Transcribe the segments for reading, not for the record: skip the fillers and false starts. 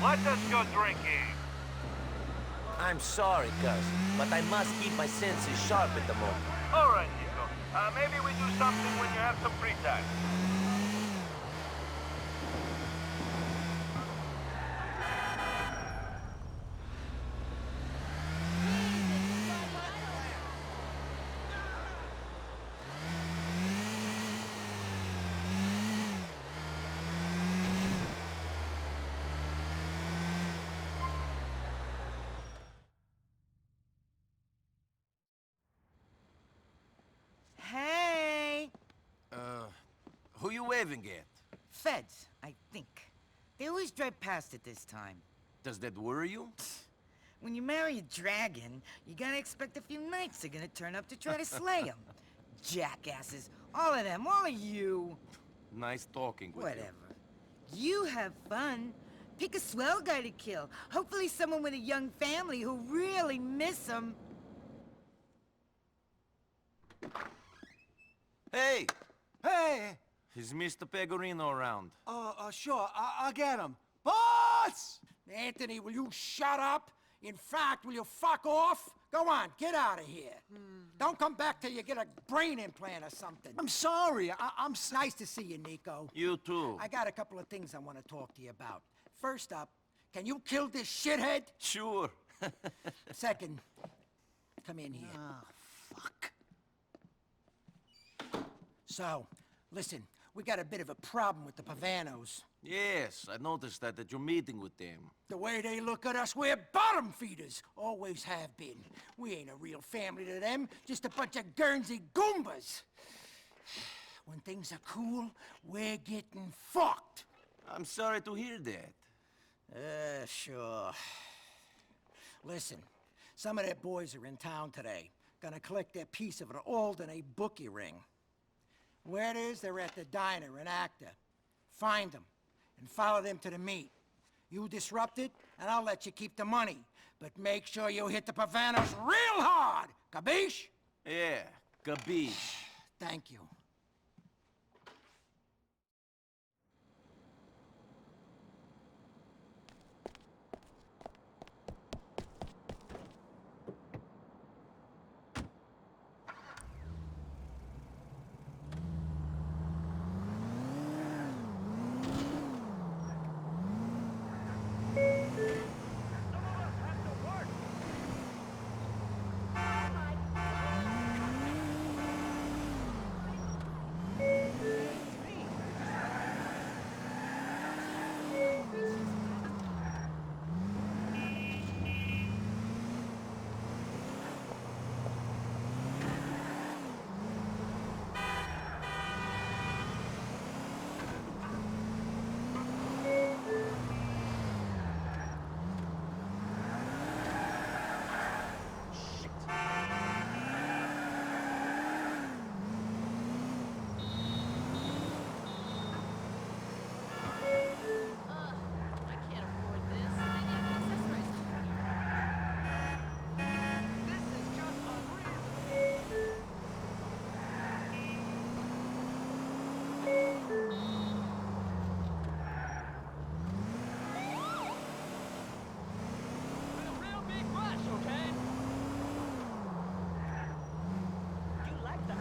Let us go drinking. I'm sorry, cousin, but I must keep my senses sharp at the moment. All right, Nico. Maybe we do something when you have some free time. Hey! Who you waving at? Feds, I think. They always drive past at this time. Does that worry you? When you marry a dragon, you gotta expect a few knights are gonna turn up to try to slay him. Jackasses. All of them, all of you. Nice talking with Whatever. You have fun. Pick a swell guy to kill. Hopefully someone with a young family who'll really miss him. you. Hey! Hey! Is Mr. Pegorino around? Sure, I'll get him. Boss! Anthony, will you shut up? In fact, will you fuck off? Go on, get out of here. Don't come back till you get a brain implant or something. I'm sorry, I'm nice to see you, Nico. You too. I got a couple of things I want to talk to you about. First up, can you kill this shithead? Sure. Second, come in here. Fuck. So, listen, we got a bit of a problem with the Pavanos. Yes, I noticed that at your meeting with them. The way they look at us, we're bottom feeders. Always have been. We ain't a real family to them, just a bunch of Guernsey Goombas. When things are cool, we're getting fucked. I'm sorry to hear that. Sure. Listen, some of their boys are in town today. Gonna collect their piece of an Alderney bookie ring. Where it is, they're at the diner in Acta. Find them, and follow them to the meet. You disrupt it, and I'll let you keep the money. But make sure you hit the Pavanos real hard! Capiche? Yeah, capiche. Thank you. I can't afford this. I need an accessories company. This is just unreal. With a real big rush, okay? You like the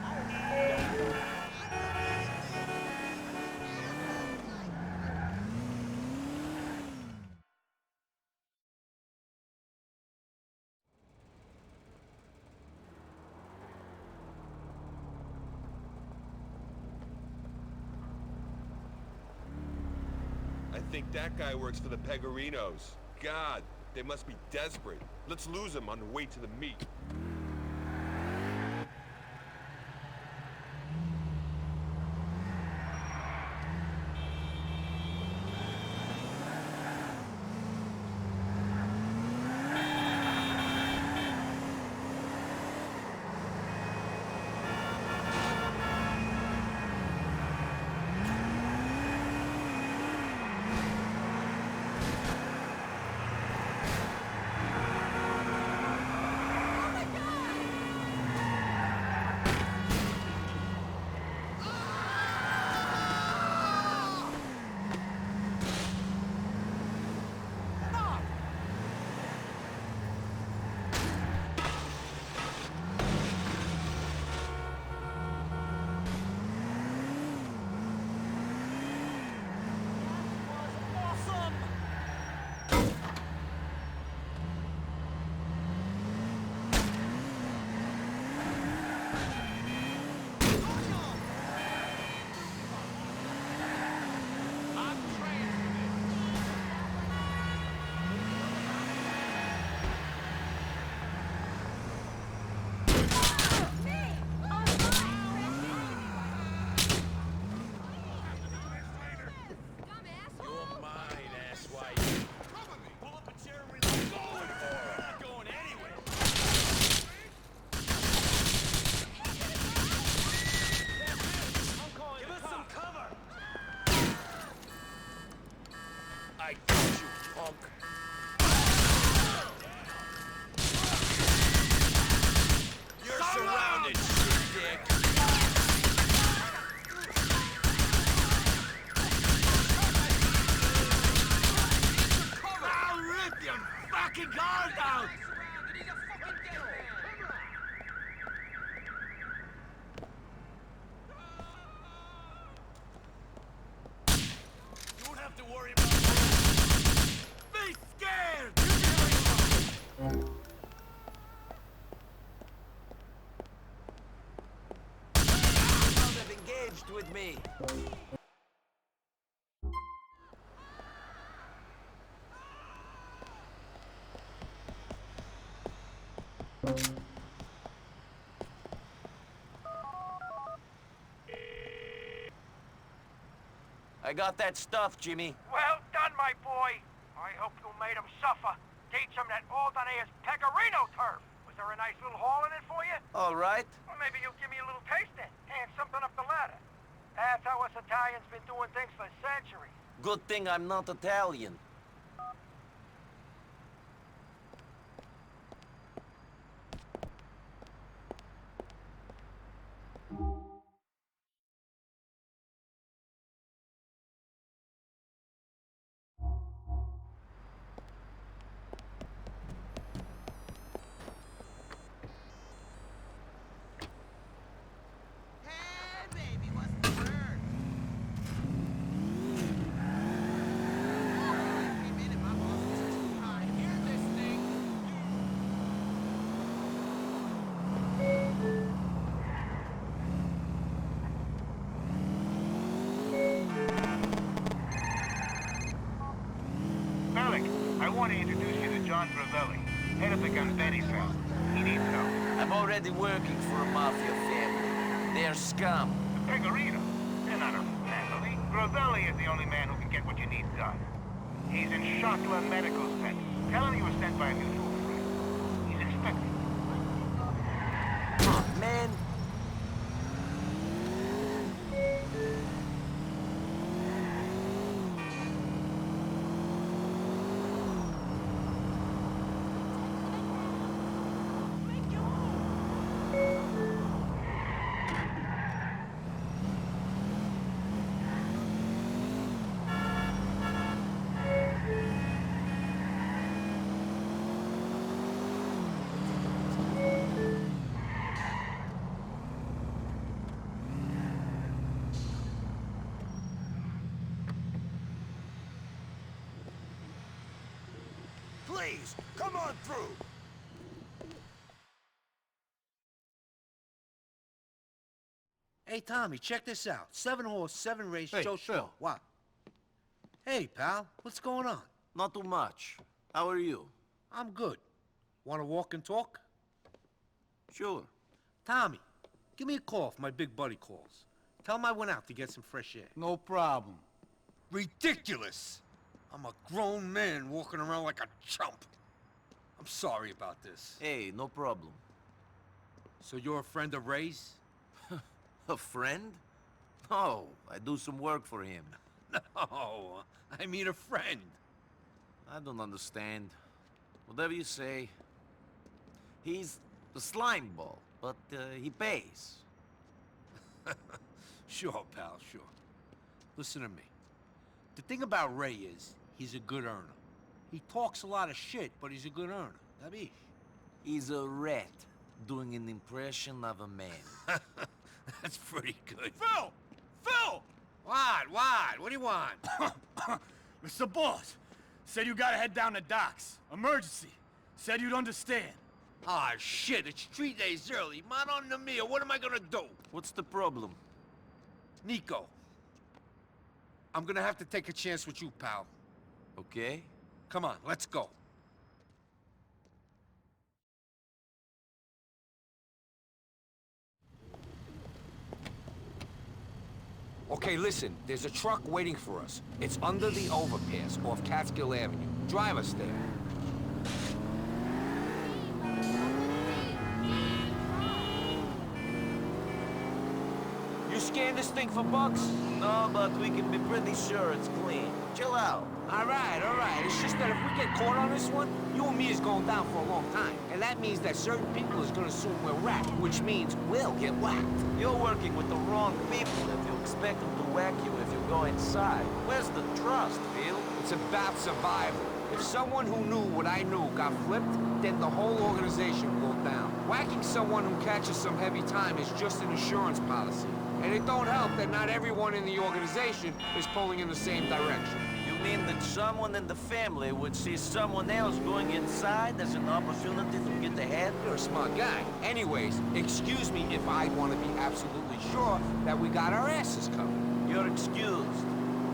I think that guy works for the Pegorinos. God, they must be desperate. Let's lose him on the way to the meet. I got you, punk. You're surrounded, shit dick. I'll rip your fucking guard out! You don't have to worry about it. Be scared! Now they've engaged with me. I got that stuff, Jimmy. Well done, my boy. I hope you made him suffer. Teach him that Alderney is Pecorino turf. Was there a nice little haul in it for you? All right. Well, maybe you'll give me a little taste then. Hand something up the ladder. That's how us Italians been doing things for centuries. Good thing I'm not Italian. Hey, baby, what's the word? Came in and my boss was too high. Hear this thing? Malik, I want to introduce you to John Gravelli, head of the Gambeni family. He needs help. I'm already working for a mafia family. They're scum. The Pecorino. They're not a family. Gravelli is the only man who can get what you need done. He's in Schottler Medical Center. Tell him you were sent by a mutual friend. He's expecting. Oh, man. Please, come on through. Hey, Tommy, check this out. 7-horse, 7-race, Hey, Joe Phil. What? Hey, pal, what's going on? Not too much. How are you? I'm good. Want to walk and talk? Sure. Tommy, give me a call if my big buddy calls. Tell him I went out to get some fresh air. No problem. Ridiculous! I'm a grown man walking around like a chump. I'm sorry about this. Hey, no problem. So you're a friend of Ray's? A friend? No, I do some work for him. No, I mean a friend. I don't understand. Whatever you say. He's a slime ball, but he pays. Sure, pal, sure. Listen to me. The thing about Ray is, he's a good earner. He talks a lot of shit, but he's a good earner. Dabish. He's a rat doing an impression of a man. That's pretty good. Phil! Phil! What? What do you want? Mr. Boss said you gotta head down to docks. Emergency. Said you'd understand. Ah, shit, it's 3 days early. Madonna mia, what am I gonna do? What's the problem? Nico, I'm gonna have to take a chance with you, pal. Okay? Come on, let's go. Okay, listen, there's a truck waiting for us. It's under the overpass off Catskill Avenue. Drive us there. You scared scan this thing for bugs? No, but we can be pretty sure it's clean. Chill out. All right. It's just that if we get caught on this one, you and me is going down for a long time. And that means that certain people is gonna assume we're whacked, which means we'll get whacked. You're working with the wrong people if you expect them to whack you if you go inside. Where's the trust, Phil? It's about survival. If someone who knew what I knew got flipped, then the whole organization will go down. Whacking someone who catches some heavy time is just an insurance policy. And it don't help that not everyone in the organization is pulling in the same direction. You mean that someone in the family would see someone else going inside as an opportunity to get ahead? You're a smart guy. Anyways, excuse me if I want to be absolutely sure that we got our asses covered. You're excused.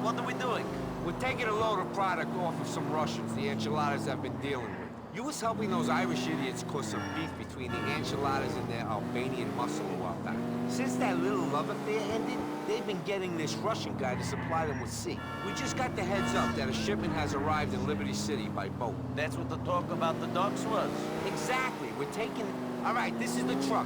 What are we doing? We're taking a load of product off of some Russians the enchiladas have been dealing with. You was helping those Irish idiots cause some beef between the enchiladas and their Albanian muscle a while back. Since that little love affair ended, they've been getting this Russian guy to supply them with sea. We just got the heads up that a shipment has arrived in Liberty City by boat. That's what the talk about the docks was. Exactly. We're taking... All right, this is the truck.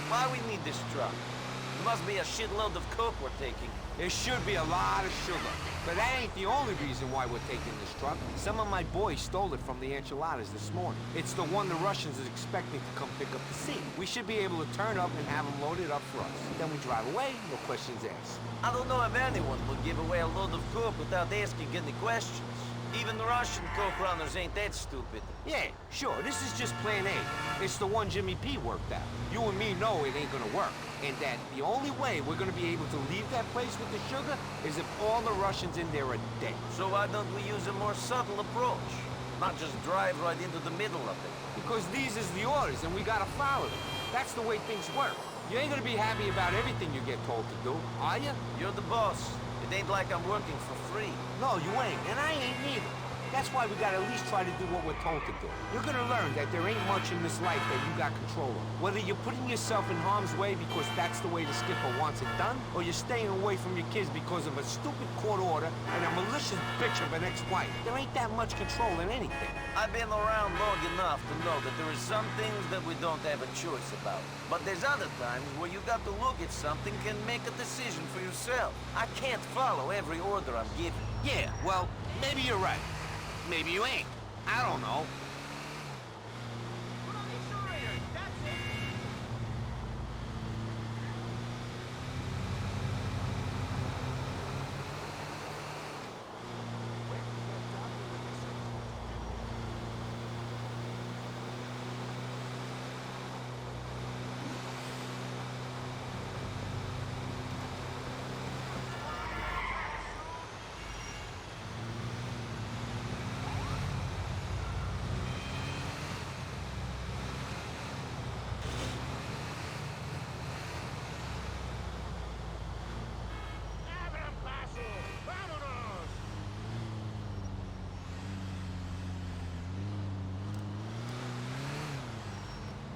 Why we need this truck? It must be a shitload of coke we're taking. There should be a lot of sugar. But that ain't the only reason why we're taking this truck. Some of my boys stole it from the enchiladas this morning. It's the one the Russians is expecting to come pick up the sea. We should be able to turn up and have them loaded up for us. Then we drive away, no questions asked. I don't know if anyone would give away a load of coke without asking any questions. Even the Russian coke runners ain't that stupid. Yeah, sure, this is just plan A. It's the one Jimmy P worked out. You and me know it ain't gonna work. And that the only way we're gonna be able to leave that place with the sugar is if all the Russians in there are dead. So why don't we use a more subtle approach? Not just drive right into the middle of it. Because these is the orders and we gotta follow them. That's the way things work. You ain't gonna be happy about everything you get told to do, are you? You're the boss. It ain't like I'm working for free. No, you ain't, and I ain't neither. That's why we gotta at least try to do what we're told to do. You're gonna learn that there ain't much in this life that you got control of. Whether you're putting yourself in harm's way because that's the way the skipper wants it done, or you're staying away from your kids because of a stupid court order and a malicious bitch of an ex-wife. There ain't that much control in anything. I've been around long enough to know that there are some things that we don't have a choice about. But there's other times where you got to look at something and make a decision for yourself. I can't follow every order I'm given. Yeah, well, maybe you're right. Maybe you ain't. I don't know.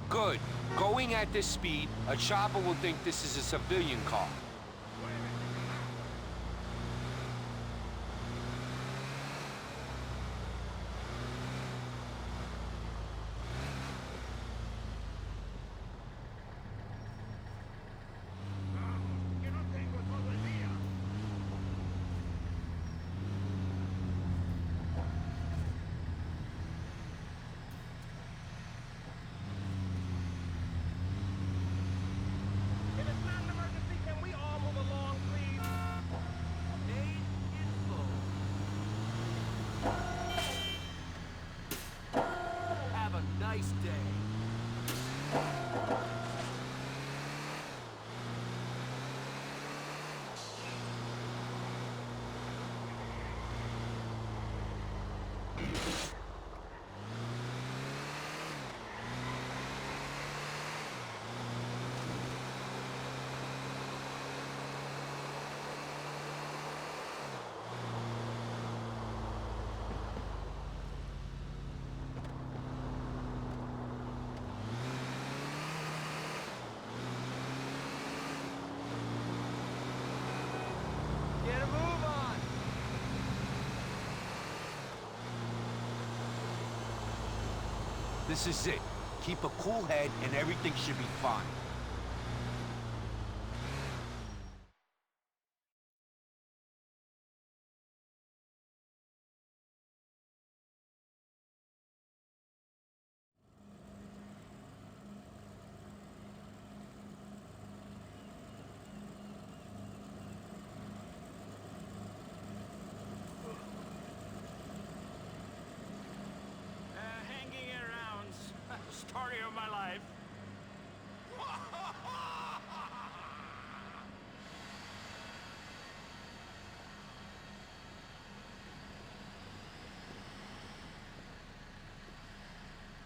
Good. Going at this speed, a chopper will think this is a civilian car. This is it. Keep a cool head and everything should be fine. Hanging around. Story of my life.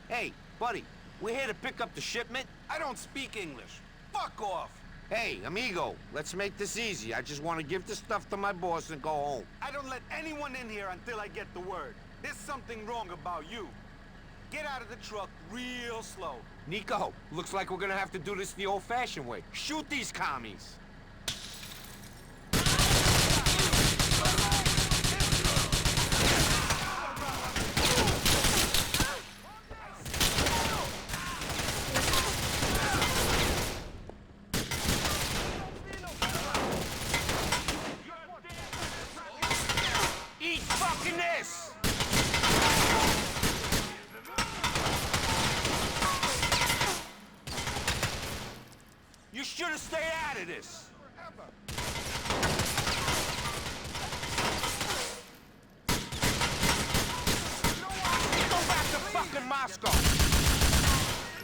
Hey, buddy, we're here to pick up the shipment. I don't speak English. Fuck off! Hey, amigo, let's make this easy. I just want to give the stuff to my boss and go home. I don't let anyone in here until I get the word. There's something wrong about you. Get out of the truck real slow. Nico, looks like we're gonna have to do this the old-fashioned way. Shoot these commies! Eat fucking this! You should have stayed out of this. Go back to fucking Moscow.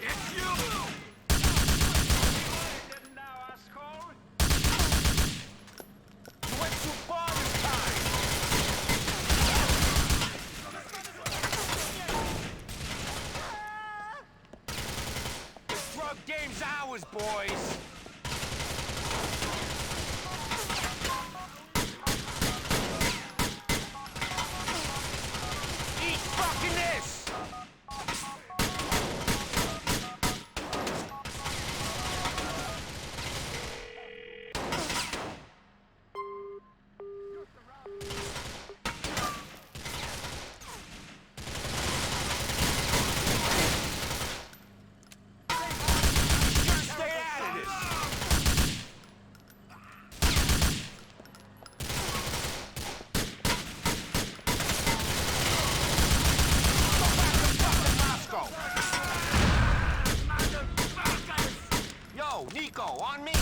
It's you. You went too far this time. The drug game's ours, boys. Eat fucking this! Stay out of this! Moscow. Yo, Nico, on me.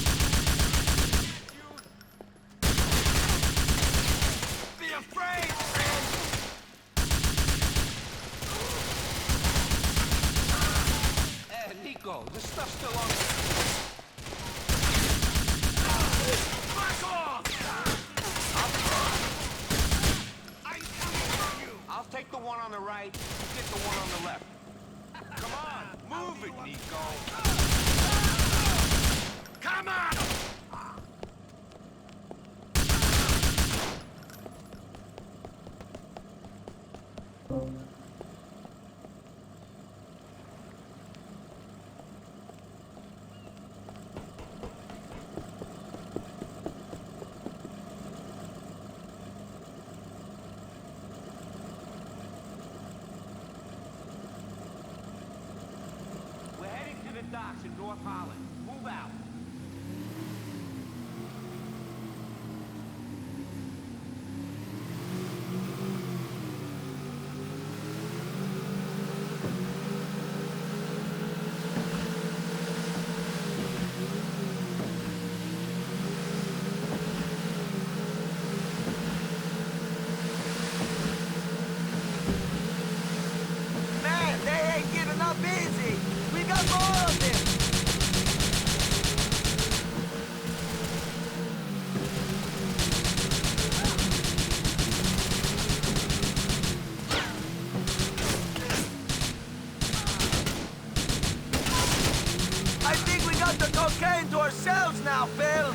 Be afraid, friend. Nico, this stuff's still on. Back off! I'll take the one on the right, you get the one on the left. Come on, move it, Nico. Come on! We're heading to the docks in North Holland. Move out. Man, they ain't giving up easy. We got more of them. I think we got the cocaine to ourselves now, Phil.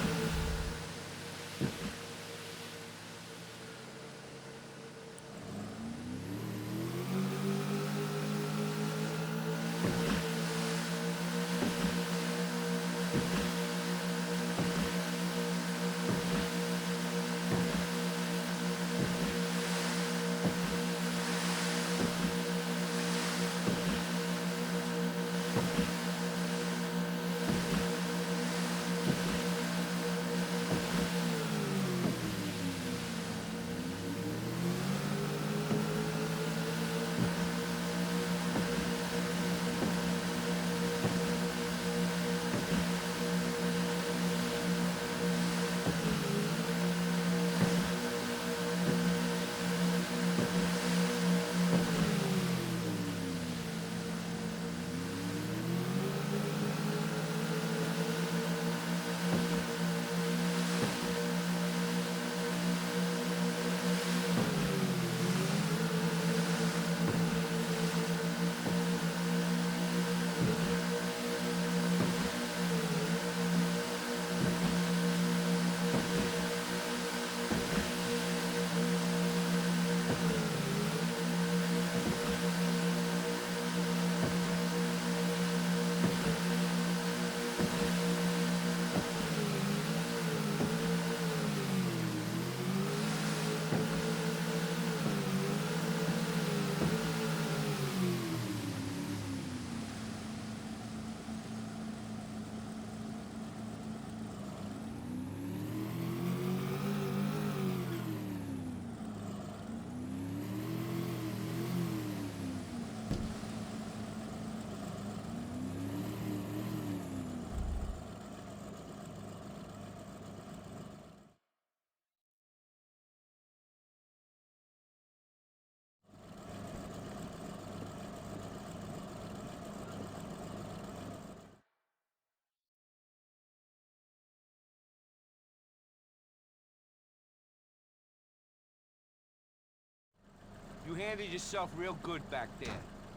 You handled yourself real good back there.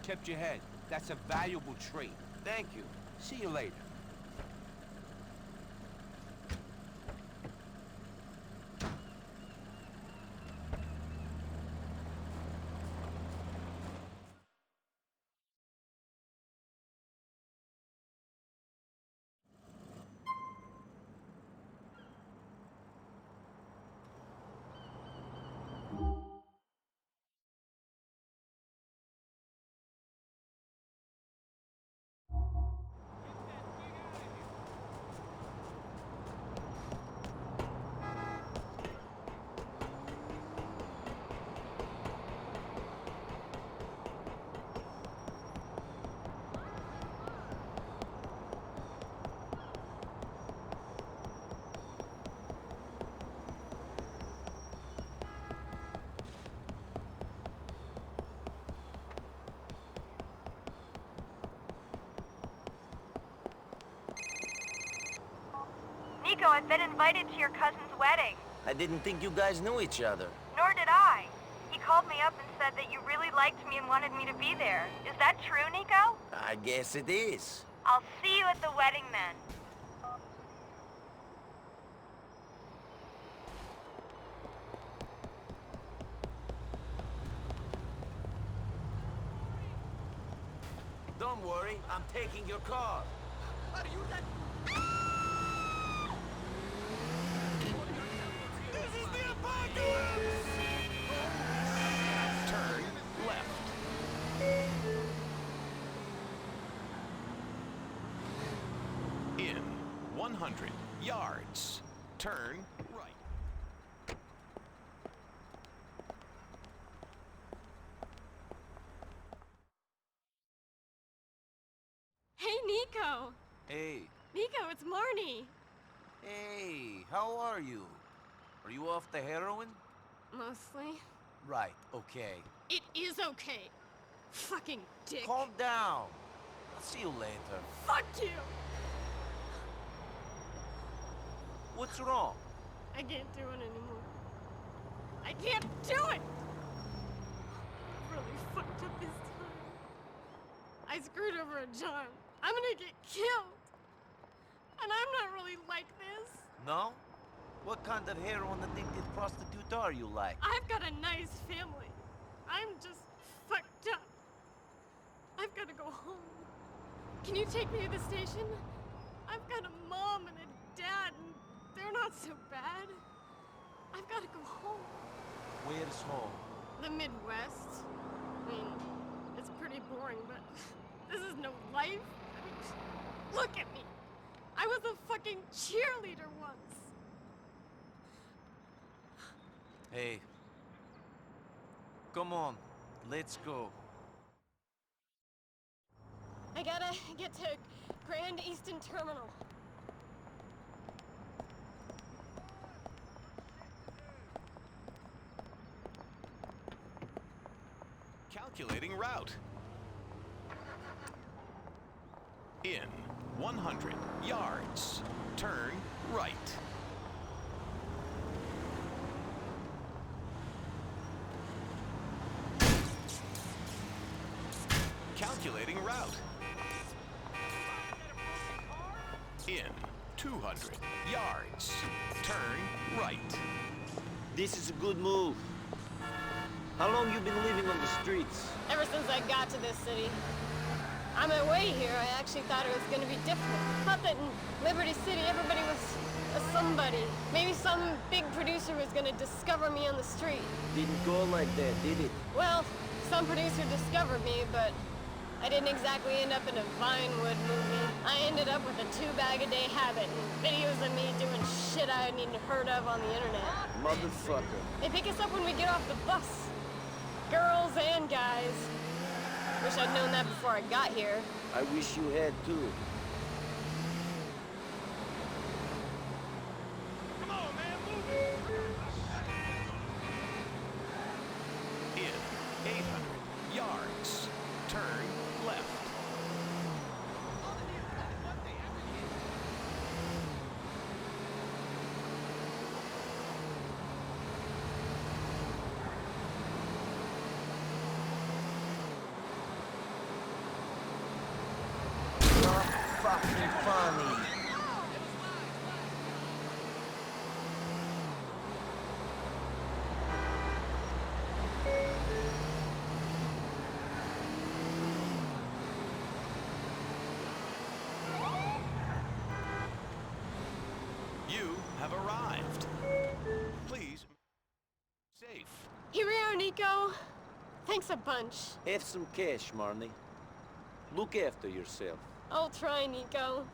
Kept your head. That's a valuable trait. Thank you. See you later. Nico, I've been invited to your cousin's wedding. I didn't think you guys knew each other. Nor did I. He called me up and said that you really liked me and wanted me to be there. Is that true, Nico? I guess it is. I'll see you at the wedding then. Don't worry, I'm taking your car. Turn left. In 100 yards, turn right. Hey, Nico! Hey. Nico, it's Marnie! Hey, how are you? Are you off the heroin? Mostly. Right, okay. It is okay. Fucking dick. Calm down. I'll see you later. Fuck you! What's wrong? I can't do it anymore. I can't do it! I really fucked up this time. I screwed over a John. I'm gonna get killed. And I'm not really like this. No? What kind of heroin addicted prostitute are you like? I've got a nice family. I'm just fucked up. I've gotta go home. Can you take me to the station? I've got a mom and a dad, and they're not so bad. I've gotta go home. Where's home? The Midwest. I mean, it's pretty boring, but this is no life. I mean, look at me. I was a fucking cheerleader once. Hey. Come on. Let's go. I gotta get to Grand Easton Terminal. Calculating route. In 100 yards, turn right. Calculating route. In 200 yards, turn right. This is a good move. How long you been living on the streets? Ever since I got to this city. On my way here, I actually thought it was gonna be different. Thought that in Liberty City, everybody was a somebody. Maybe some big producer was gonna discover me on the street. Didn't go like that, did it? Well, some producer discovered me, but I didn't exactly end up in a Vinewood movie. I ended up with a 2-bag-a-day habit and videos of me doing shit I hadn't even heard of on the internet. Motherfucker. They pick us up when we get off the bus. Girls and guys. Wish I'd known that before I got here. I wish you had too. Come on, man, move it! In 800 yards, turn left. funny. You have arrived. Please, safe. Here we are, Nico. Thanks a bunch. Have some cash, Marnie. Look after yourself. I'll try, Nico.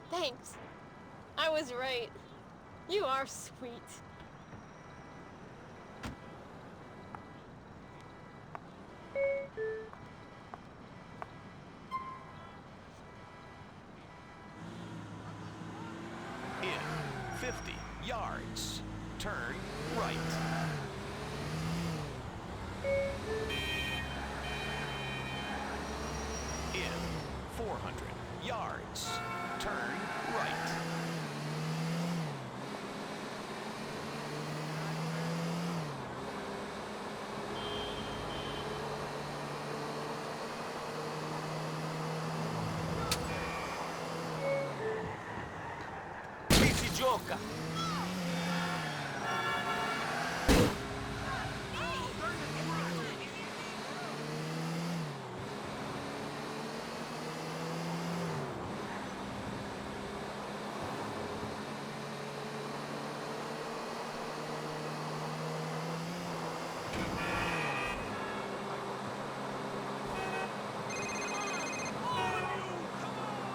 Thanks. I was right. You are sweet. In 50 yards, turn right. In 400 yards, turn right. Qui si gioca.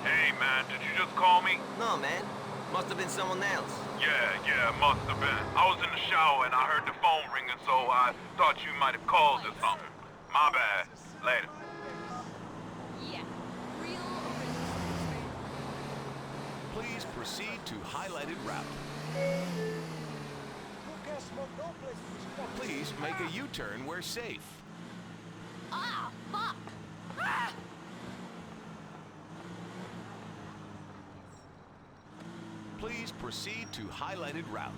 Hey, man, did you just call me? No, man. Must have been someone else. Yeah, must have been. I was in the shower and I heard the phone ringing, so I thought you might have called or something. My bad. Later. Yeah, real original. Please proceed to highlighted route. Please make a U-turn where safe. Ah, fuck! Ah! Please proceed to highlighted route.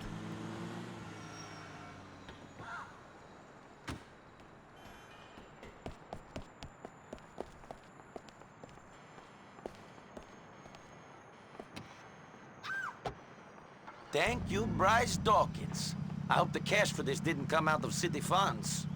Thank you, Bryce Dawkins. I hope the cash for this didn't come out of city funds.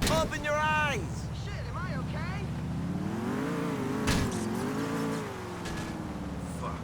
Open your eyes! Shit, am I okay? Fuck.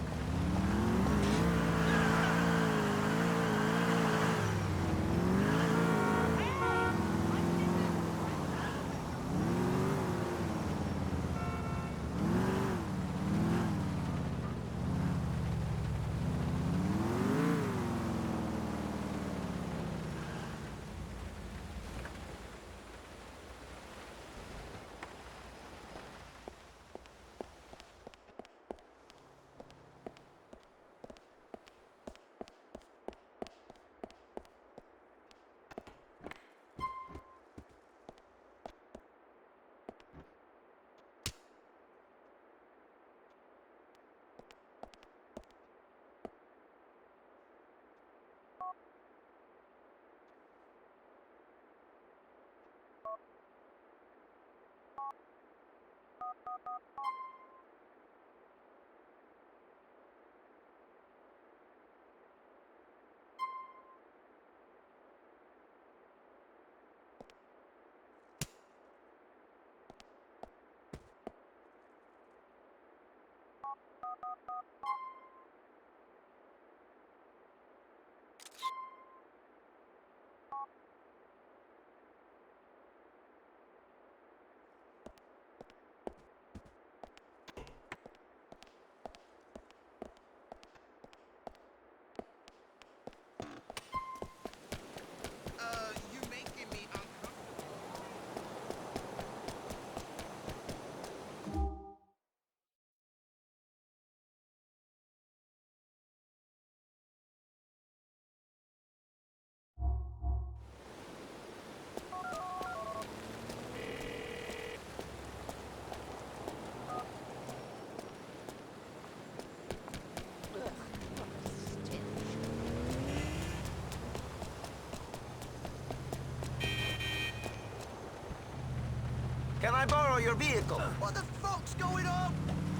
Can I borrow your vehicle? What the fuck's going on?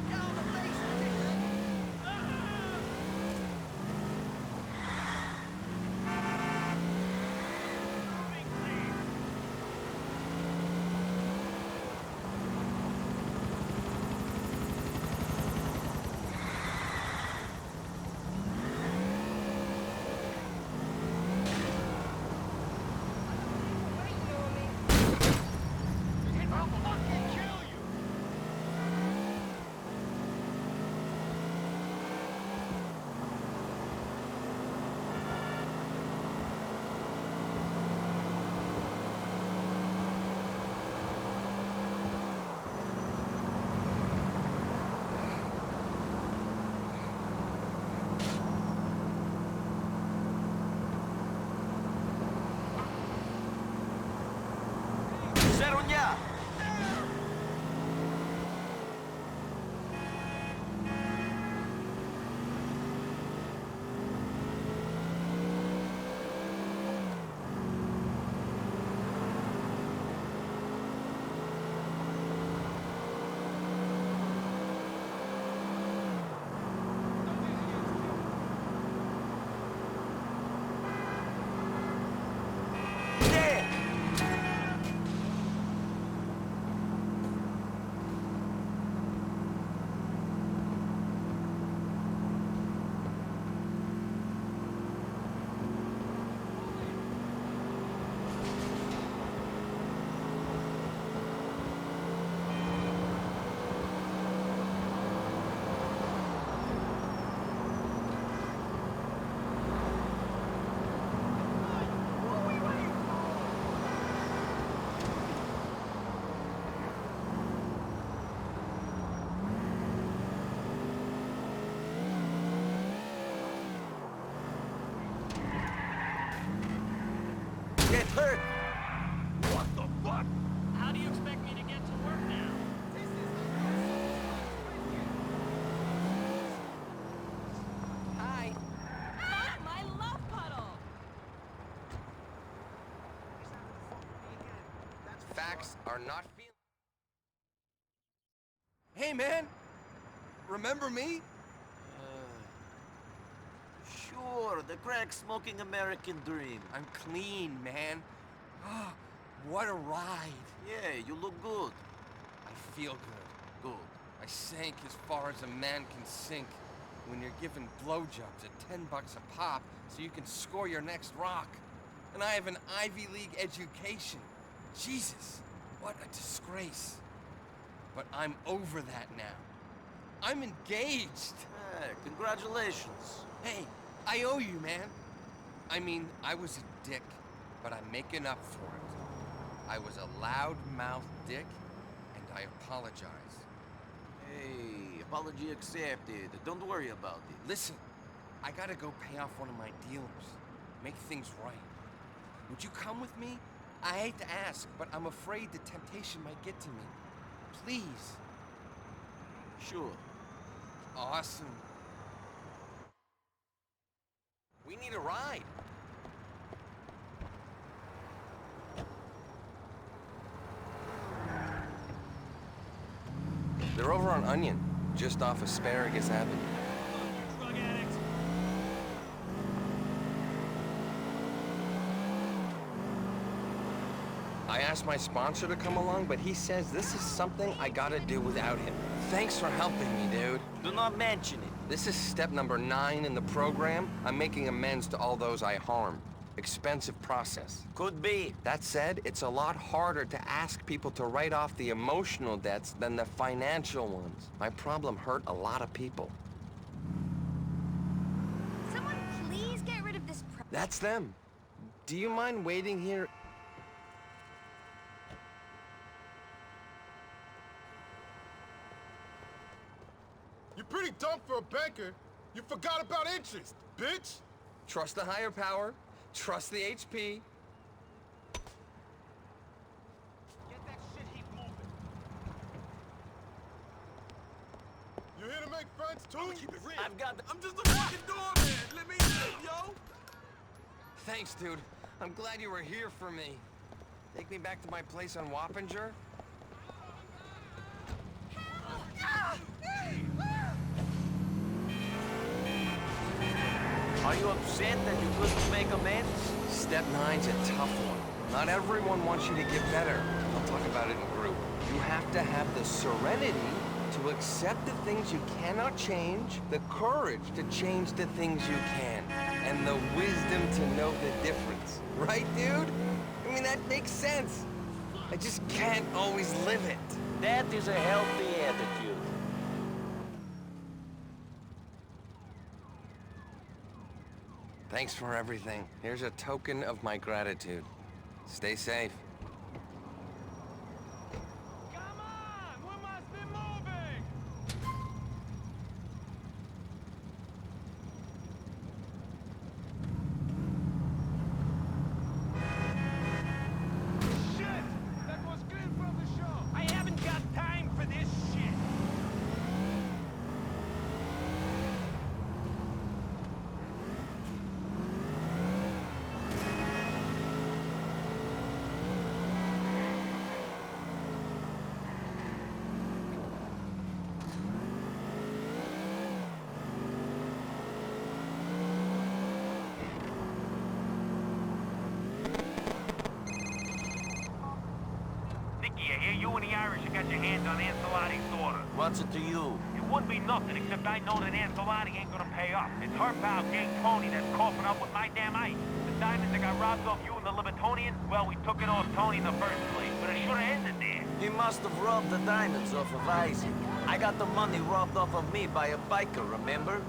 Get out of the basement, dickhead. Serunya! Get hurt! What the fuck? How do you expect me to get to work now? Hi. Fuck my love puddle. Facts are not feeling. Hey, man! Remember me? Sure, the crack-smoking American dream. I'm clean, man. What a ride. Yeah, you look good. I feel good. Good. I sank as far as a man can sink when you're given blowjobs at $10 a pop so you can score your next rock. And I have an Ivy League education. Jesus, what a disgrace. But I'm over that now. I'm engaged. Hey, congratulations. Hey, I owe you, man. I mean, I was a dick, but I'm making up for it. I was a loud-mouthed dick, and I apologize. Hey, apology accepted. Don't worry about it. Listen, I gotta go pay off one of my dealers. Make things right. Would you come with me? I hate to ask, but I'm afraid the temptation might get to me. Please. Sure. Awesome. We need a ride. They're over on Onion, just off Asparagus Avenue. Drug addicts. I asked my sponsor to come along, but he says this is something I gotta do without him. Thanks for helping me, dude. Do not mention it. This is step number 9 in the program. I'm making amends to all those I harmed. Expensive process. Could be. That said, it's a lot harder to ask people to write off the emotional debts than the financial ones. My problem hurt a lot of people. Someone please get rid of this That's them. Do you mind waiting here? You're pretty dumb for a banker. You forgot about interest, bitch. Trust the higher power. Trust the HP. Get that shit heap moving. You here to make friends too? Keep it real. I've got the... I'm just a fucking doorman. Let me in, yo. Thanks, dude. I'm glad you were here for me. Take me back to my place on Wappinger? Are you upset that you couldn't make amends? Step 9's a tough one. Not everyone wants you to get better. I'll talk about it in group. You have to have the serenity to accept the things you cannot change, the courage to change the things you can, and the wisdom to know the difference. Right, dude? I mean, that makes sense. I just can't always live it. That is a healthy attitude. Thanks for everything. Here's a token of my gratitude. Stay safe. Come on! We must be moving! Shit! That was clear from the show! I haven't got time for this shit! Nicky, I hear you and the Irish have got your hands on Ancelotti's daughter. What's it to you? It wouldn't be nothing, except I know that Ancelotti ain't gonna pay up. It's her pal, Gang Tony, that's coughing up with my damn ice. The diamonds that got robbed off you and the Libertonian, well, we took it off Tony in the first place, but it should've ended there. He must have robbed the diamonds off of Isaac. I got the money robbed off of me by a biker, remember?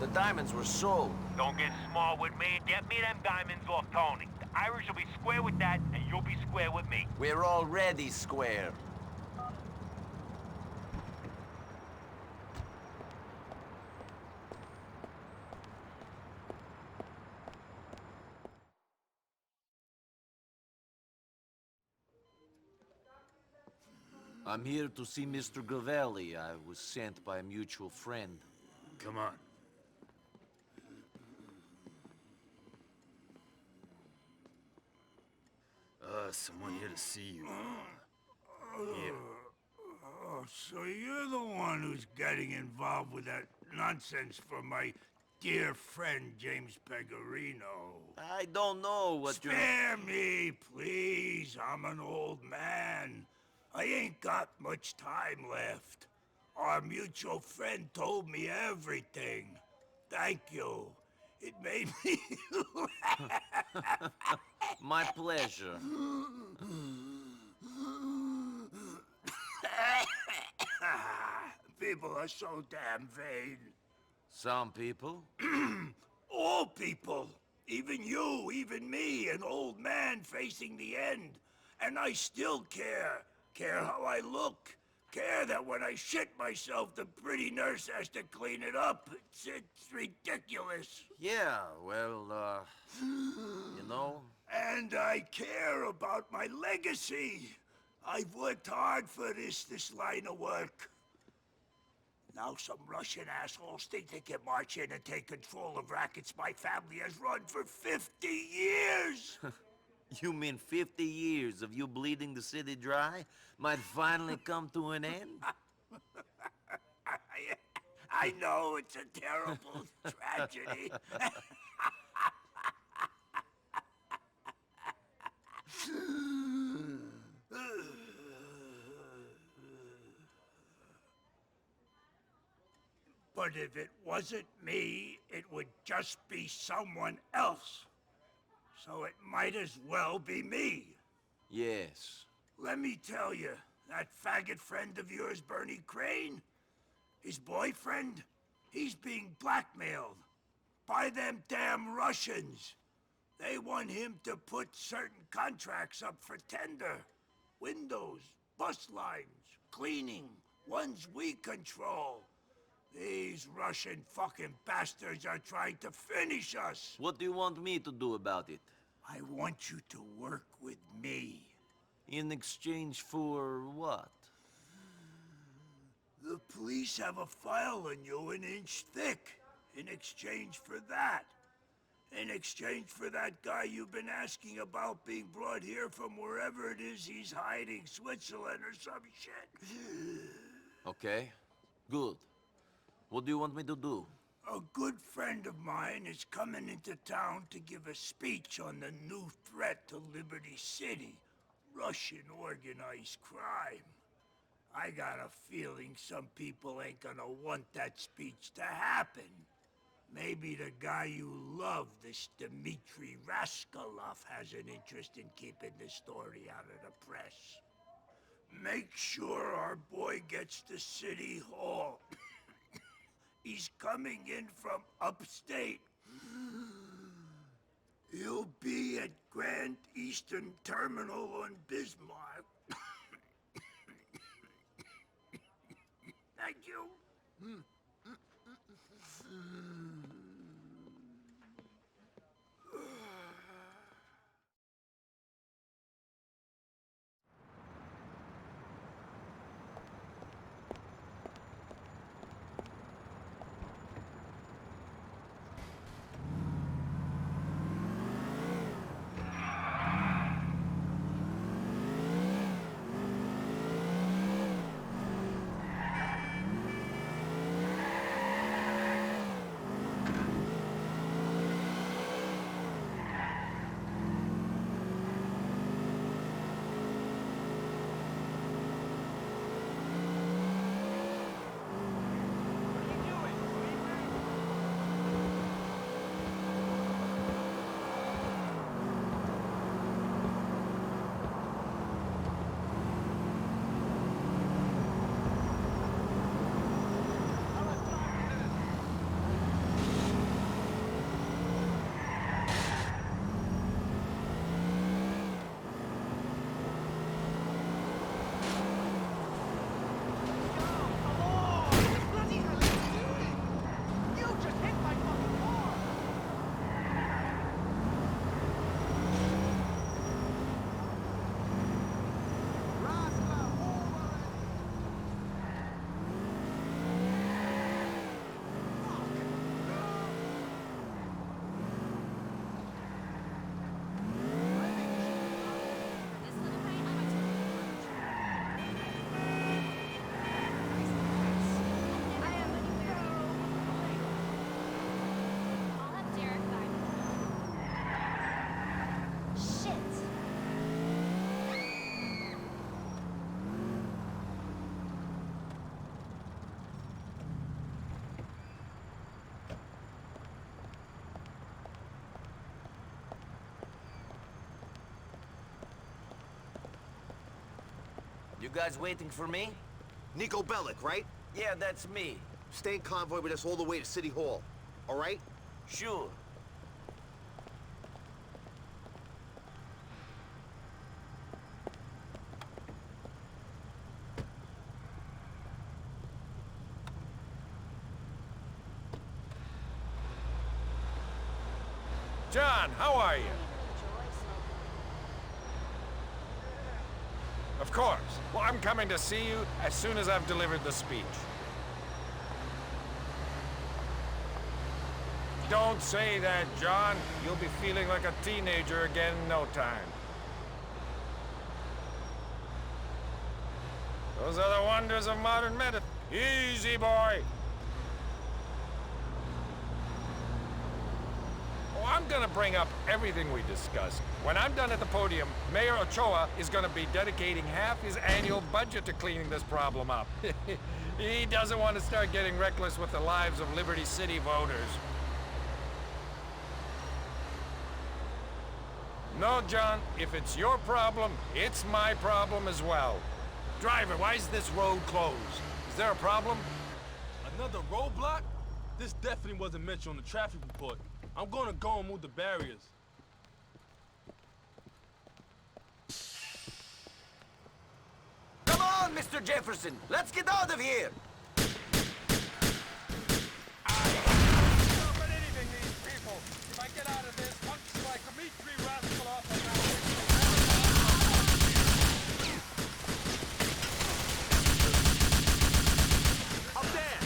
The diamonds were sold. Don't get smart with me. Get me them diamonds off Tony. The Irish will be square with that, and you'll be square with me. We're already square. I'm here to see Mr. Gravelli. I was sent by a mutual friend. Come on. Someone here to see you. Here. Oh, so you're the one who's getting involved with that nonsense from my dear friend James Pegorino. I don't know what you're... Spare me, please. I'm an old man. I ain't got much time left. Our mutual friend told me everything. Thank you. It made me laugh. My pleasure. People are so damn vain. Some people? All people. Even you, even me, an old man facing the end. And I still care. Care how I look. Care that when I shit myself, the pretty nurse has to clean it up. It's ridiculous. Yeah, well, you know... And I care about my legacy. I've worked hard for this line of work. Now some Russian assholes think they can march in and take control of rackets my family has run for 50 years. You mean 50 years of you bleeding the city dry might finally come to an end? I know it's a terrible tragedy. But if it wasn't me, it would just be someone else. So it might as well be me. Yes. Let me tell you, that faggot friend of yours, Bernie Crane, his boyfriend, he's being blackmailed by them damn Russians. They want him to put certain contracts up for tender. Windows, bus lines, cleaning, ones we control. These Russian fucking bastards are trying to finish us. What do you want me to do about it? I want you to work with me. In exchange for what? The police have a file on you an inch thick. In exchange for that. In exchange for that guy you've been asking about being brought here from wherever it is he's hiding, Switzerland or some shit. Okay, good. What do you want me to do? A good friend of mine is coming into town to give a speech on the new threat to Liberty City, Russian organized crime. I got a feeling some people ain't gonna want that speech to happen. Maybe the guy you love, this Dmitri Rascalov, has an interest in keeping the story out of the press. Make sure our boy gets to City Hall. He's coming in from upstate. He'll be at Grand Eastern Terminal on Bismarck. Thank you. You guys waiting for me? Nico Bellic, right? Yeah, that's me. Stay in convoy with us all the way to City Hall, all right? Sure. John, how are you? Of course. Well, I'm coming to see you as soon as I've delivered the speech. Don't say that, John. You'll be feeling like a teenager again in no time. Those are the wonders of modern medicine. Easy, boy. Oh, I'm gonna bring up everything we discussed. When I'm done at the podium, Mayor Ochoa is gonna be dedicating half his annual budget to cleaning this problem up. He doesn't want to start getting reckless with the lives of Liberty City voters. No, John, if it's your problem, it's my problem as well. Driver, why is this road closed? Is there a problem? Another roadblock? This definitely wasn't mentioned on the traffic report. I'm gonna go and move the barriers. Come on, Mr. Jefferson! Let's get out of here! Stop anything, these people! If I get out of this, punks like Dmitri Rascalov Up there!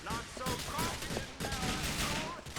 Not so confident now, I'm going to get you!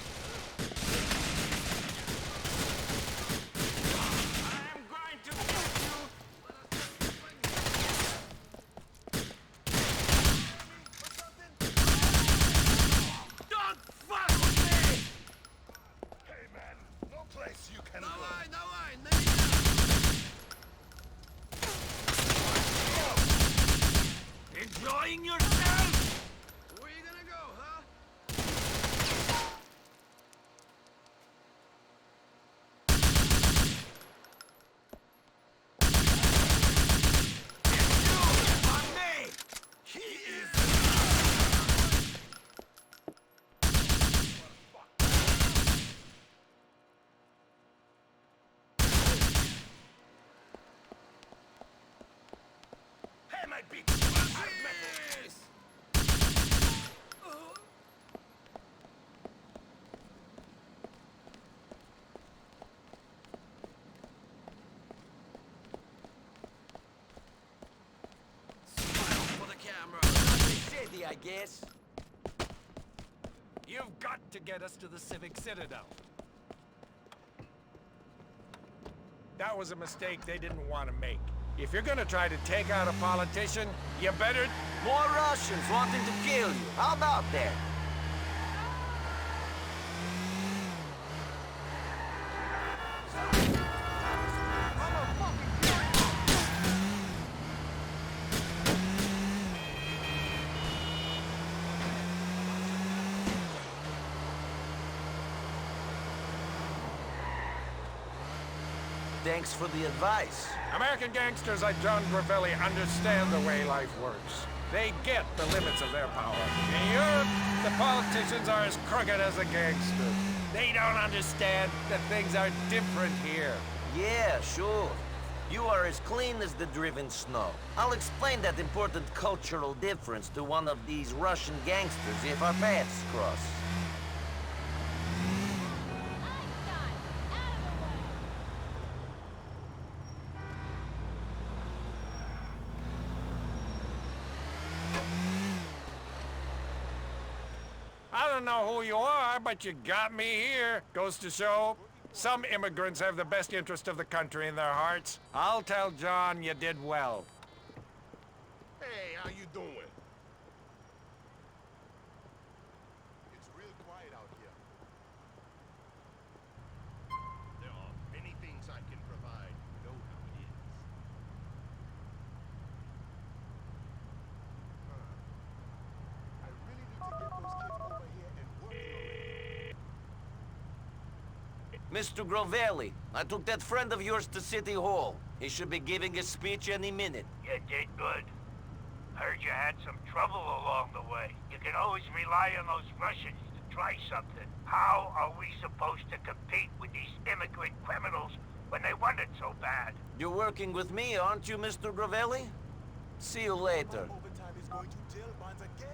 guess. You've got to get us to the Civic Citadel. That was a mistake they didn't want to make. If you're gonna try to take out a politician, you better... More Russians wanting to kill you. How about that? Thanks for the advice. American gangsters like John Gravelli understand the way life works. They get the limits of their power. In Europe, the politicians are as crooked as a gangster. They don't understand that things are different here. Yeah, sure. You are as clean as the driven snow. I'll explain that important cultural difference to one of these Russian gangsters if our paths cross. I don't know who you are, but you got me here. Goes to show, some immigrants have the best interest of the country in their hearts. I'll tell John you did well. Hey, how you doing? It's real quiet out here. There are many things I can provide. You know how it is. I really need to get those kids over here and work. Mr. Grovelli, I took that friend of yours to City Hall. He should be giving a speech any minute. You did good. Heard you had some trouble along the way. You can always rely on those Russians to try something. How are we supposed to compete with these immigrant criminals when they want it so bad? You're working with me, aren't you, Mr. Grovelli? See you later. Overtime is going to jail bonds again.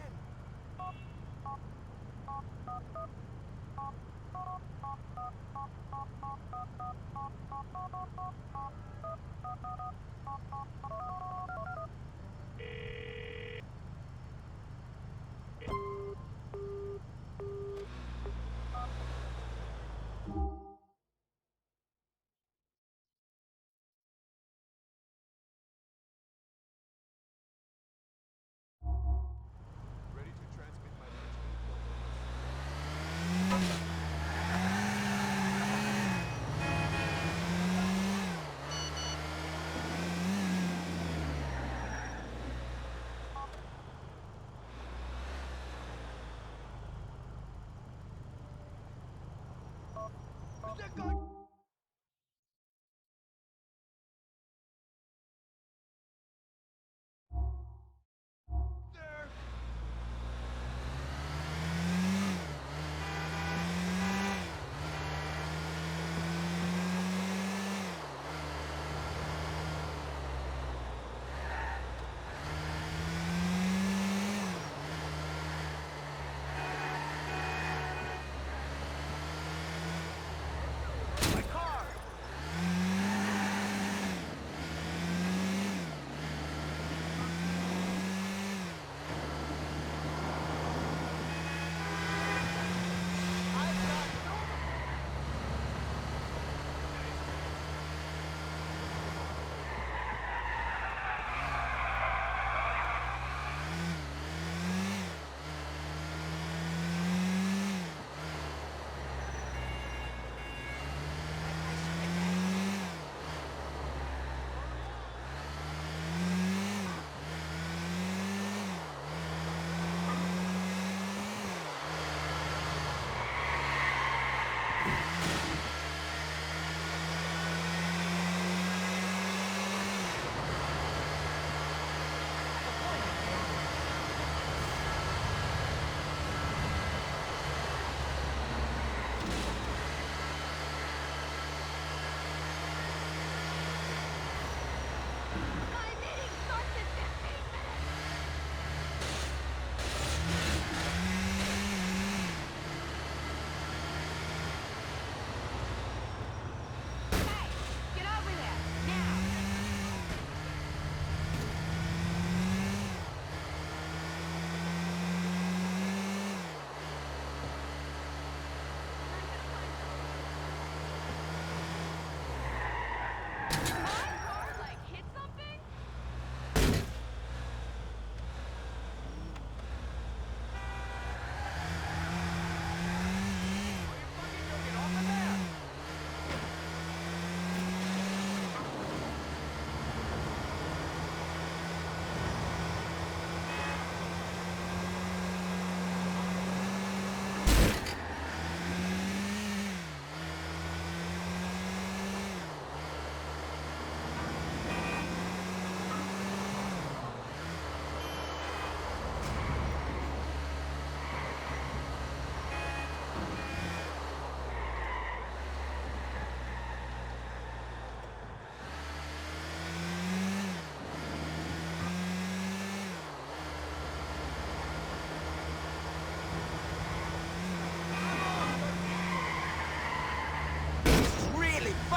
Ready to transmit my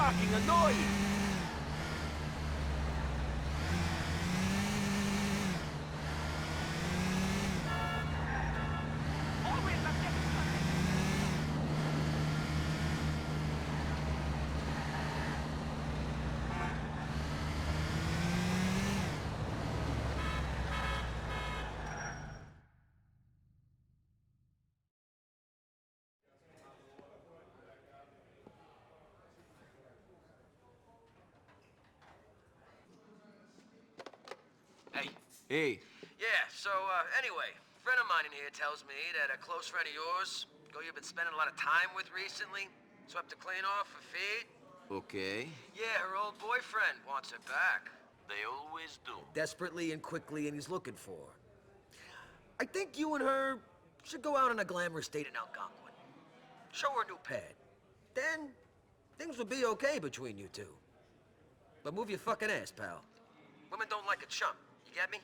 fucking annoying! Hey. Hey. Yeah, so, anyway, a friend of mine in here tells me that a close friend of yours, girl you've been spending a lot of time with recently, swept her clean off her feet. Okay. Yeah, her old boyfriend wants her back. They always do. Desperately and quickly, and he's looking for her. I think you and her should go out on a glamorous date in Algonquin. Show her a new pad. Then, things will be okay between you two. But move your fucking ass, pal. Women don't like a chump. You get me?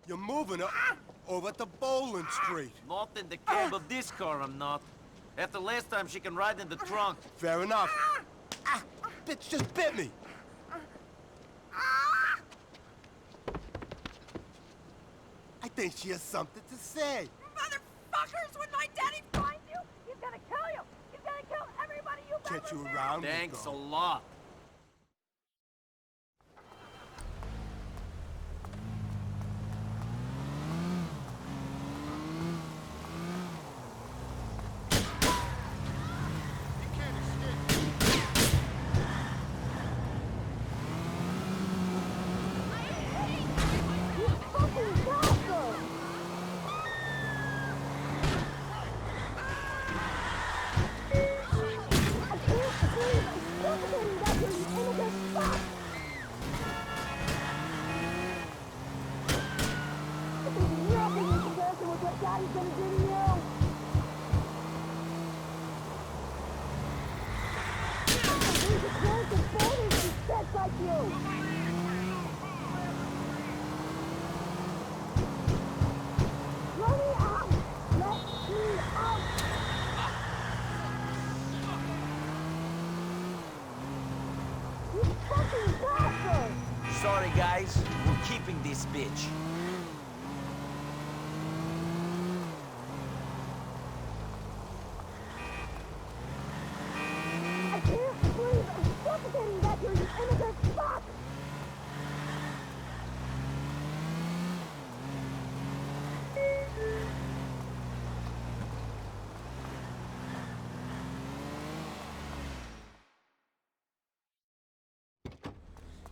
You're moving her over to Bowling Street. Not in the cab of this car, I'm not. After last time, she can ride in the trunk. Fair enough. Bitch just bit me. I think she has something to say. Motherfuckers, when my daddy finds you, he's gonna kill you. He's gonna kill everybody you've Get ever you met. around me, Thanks a girl. lot. Fucking stopping this bitch. I can't breathe. I'm suffocating back here, you immigrant fuck!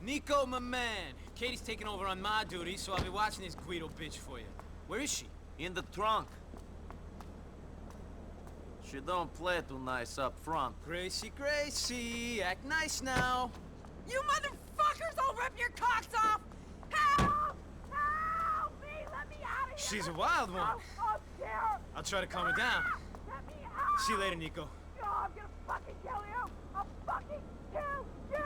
Nico, my man. Katie's taking over on my duty, so I'll be watching this Guido bitch for you. Where is she? In the trunk. She don't play too nice up front. Gracie, Gracie, act nice now. You motherfuckers, I'll rip your cocks off! Help! Help me! Let me out of here! She's a wild one. I'm scared! I'll try to calm her down. Let me out! See you later, Nico. Oh, I'm gonna fucking kill you! I'll fucking kill you!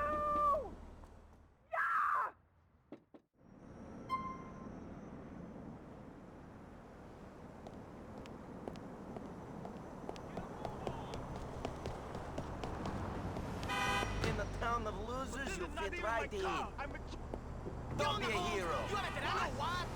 In the town of losers, you'll fit right in. Don't be a hero. You veterano, what?